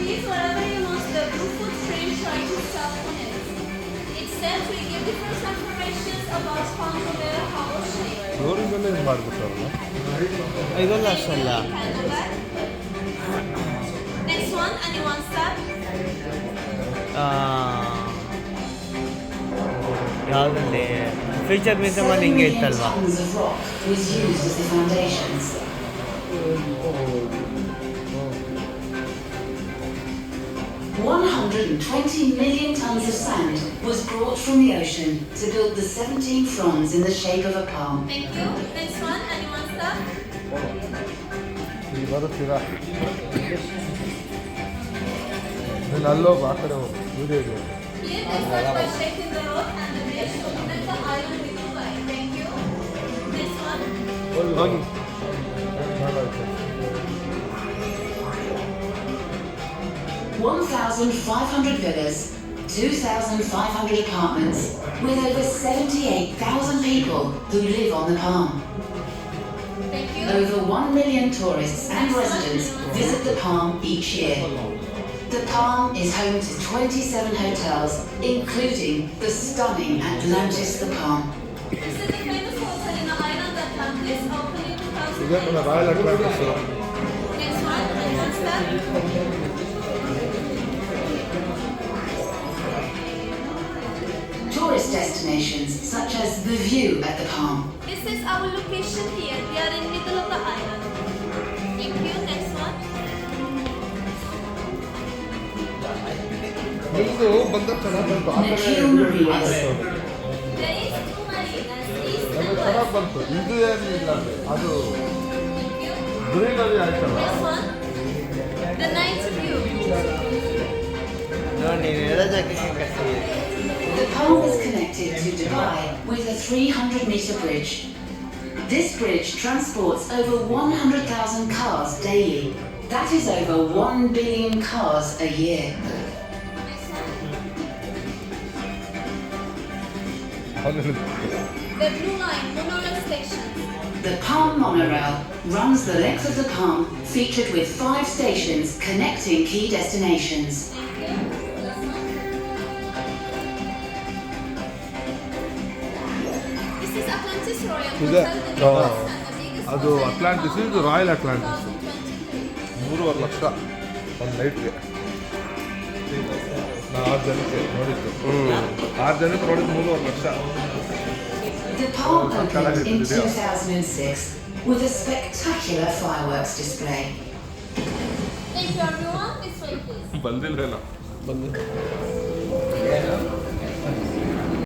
Please, whatever you want, the blue footprint try to stop on it. It says we give different information about Jumeirah how shape. Next one, anyone start? ಯಾವುದಂದ್ರೆ future means ಮಾಡಿ ಹಿಂಗೆ ಇತ್ತಲ್ವಾ? Tons of rock was used as the foundations. 120 million tons of sand was brought from the ocean to build the 17 fronds in the shape of a palm. Thank you. Next one, anyone start? Here they start by shaping the rock and the base to connect the island with the line. Thank you. Next one. 1,500 villas, 2,500 apartments, with over 78,000 people who live on the palm. Thank you. Over 1 million tourists and residents visit the palm each year. The palm is home to 27 hotels, including the stunning Atlantis the Palm. This is the famous hotel in the island Atlantis, opened in 2008. Next one, anyone start? Tourist destinations such as the view at the palm. This is our location here. We are in middle of the island. Thank you. Next one. Nikhil Marinas. There is two marinas, east and west. Thank you. Next one. The night view. ನೋಡಿ ಹೇಳೋದಕ್ಕೆ ಕಷ್ಟ. The palm is connected to Dubai with a 300-meter bridge. This bridge transports over 100,000 cars daily. That is over 1 billion cars a year. Next one. The blue line, monorail station. The Palm Monorail runs the length of the palm, featured with 5 stations connecting key destinations. Thank you. Last one. This is Atlantis Royal Hotel, the biggest and the biggest ಅದು hotel in Atlantis Hong ಇದು Kong, royal Atlantis 2023. 3.5 lakh ಒಂದು ನೈಟ್ಗೆ. ನಾನು 6 ಜನಕ್ಕೆ ನೋಡಿದ್ದು 6 ಜನಕ್ಕೆ ನೋಡಿದ್ದು 3.5 lakh. The Palm opened in 2006 with a spectacular fireworks display. Thank you everyone. This way please. ಬಂದಿಲ್ಲ ಬಂದು